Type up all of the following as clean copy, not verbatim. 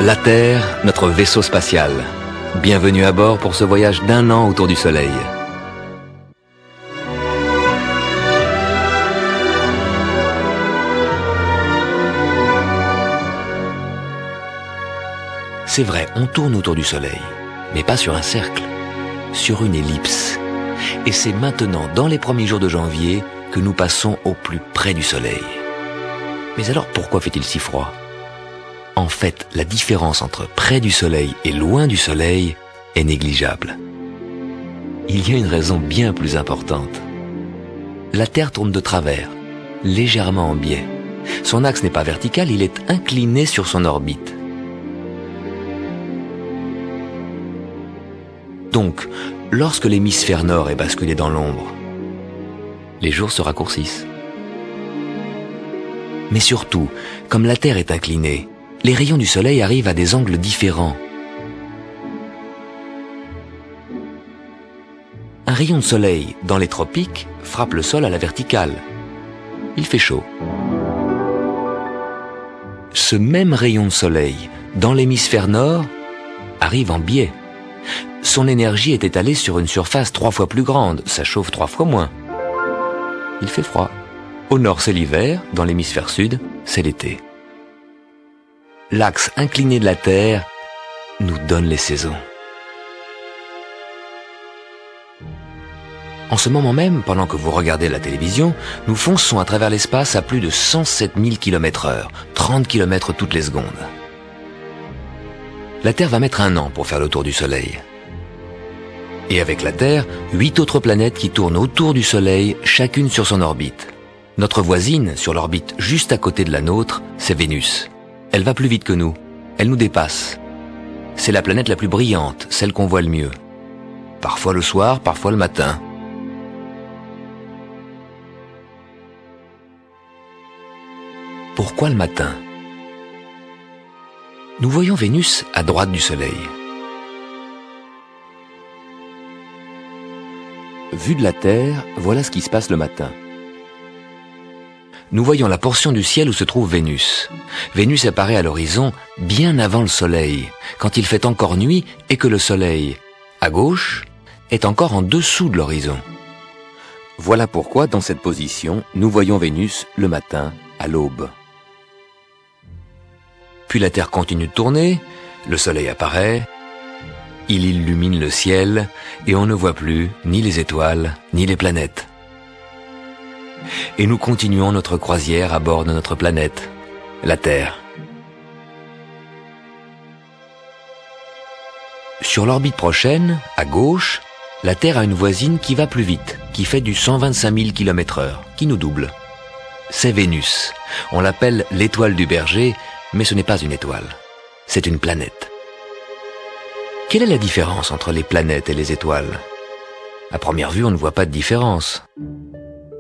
La Terre, notre vaisseau spatial. Bienvenue à bord pour ce voyage d'1 an autour du Soleil. C'est vrai, on tourne autour du Soleil, mais pas sur un cercle, sur une ellipse. Et c'est maintenant, dans les premiers jours de janvier, que nous passons au plus près du Soleil. Mais alors pourquoi fait-il si froid ? En fait, la différence entre près du Soleil et loin du Soleil est négligeable. Il y a une raison bien plus importante. La Terre tourne de travers, légèrement en biais. Son axe n'est pas vertical, il est incliné sur son orbite. Donc, lorsque l'hémisphère nord est basculé dans l'ombre, les jours se raccourcissent. Mais surtout, comme la Terre est inclinée, les rayons du Soleil arrivent à des angles différents. Un rayon de soleil dans les tropiques frappe le sol à la verticale. Il fait chaud. Ce même rayon de soleil dans l'hémisphère nord arrive en biais. Son énergie est étalée sur une surface 3 fois plus grande, ça chauffe 3 fois moins. Il fait froid. Au nord, c'est l'hiver, dans l'hémisphère sud, c'est l'été. L'axe incliné de la Terre nous donne les saisons. En ce moment même, pendant que vous regardez la télévision, nous fonçons à travers l'espace à plus de 107 000 km/h, 30 km toutes les secondes. La Terre va mettre 1 an pour faire le tour du Soleil. Et avec la Terre, 8 autres planètes qui tournent autour du Soleil, chacune sur son orbite. Notre voisine, sur l'orbite juste à côté de la nôtre, c'est Vénus. Elle va plus vite que nous. Elle nous dépasse. C'est la planète la plus brillante, celle qu'on voit le mieux. Parfois le soir, parfois le matin. Pourquoi le matin ? Nous voyons Vénus à droite du Soleil. Vu de la Terre, voilà ce qui se passe le matin. Nous voyons la portion du ciel où se trouve Vénus. Vénus apparaît à l'horizon bien avant le Soleil, quand il fait encore nuit et que le Soleil, à gauche, est encore en dessous de l'horizon. Voilà pourquoi, dans cette position, nous voyons Vénus le matin, à l'aube. Puis la Terre continue de tourner, le Soleil apparaît, il illumine le ciel et on ne voit plus ni les étoiles ni les planètes. Et nous continuons notre croisière à bord de notre planète, la Terre. Sur l'orbite prochaine, à gauche, la Terre a une voisine qui va plus vite, qui fait du 125 000 km/h, qui nous double. C'est Vénus. On l'appelle l'étoile du berger, mais ce n'est pas une étoile, c'est une planète. Quelle est la différence entre les planètes et les étoiles ? À première vue, on ne voit pas de différence.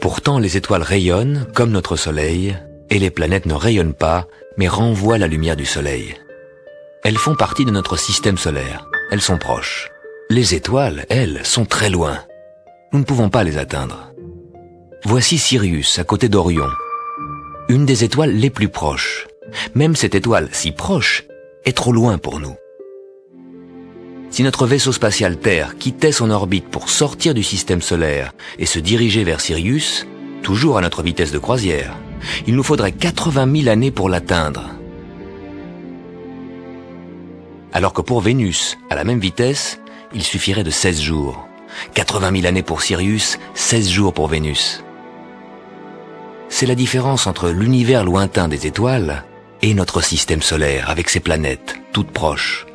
Pourtant, les étoiles rayonnent, comme notre Soleil, et les planètes ne rayonnent pas, mais renvoient la lumière du Soleil. Elles font partie de notre système solaire. Elles sont proches. Les étoiles, elles, sont très loin. Nous ne pouvons pas les atteindre. Voici Sirius, à côté d'Orion. Une des étoiles les plus proches. Même cette étoile, si proche, est trop loin pour nous. Si notre vaisseau spatial Terre quittait son orbite pour sortir du système solaire et se diriger vers Sirius, toujours à notre vitesse de croisière, il nous faudrait 80 000 années pour l'atteindre. Alors que pour Vénus, à la même vitesse, il suffirait de 16 jours. 80 000 années pour Sirius, 16 jours pour Vénus. C'est la différence entre l'univers lointain des étoiles et notre système solaire avec ses planètes, toutes proches.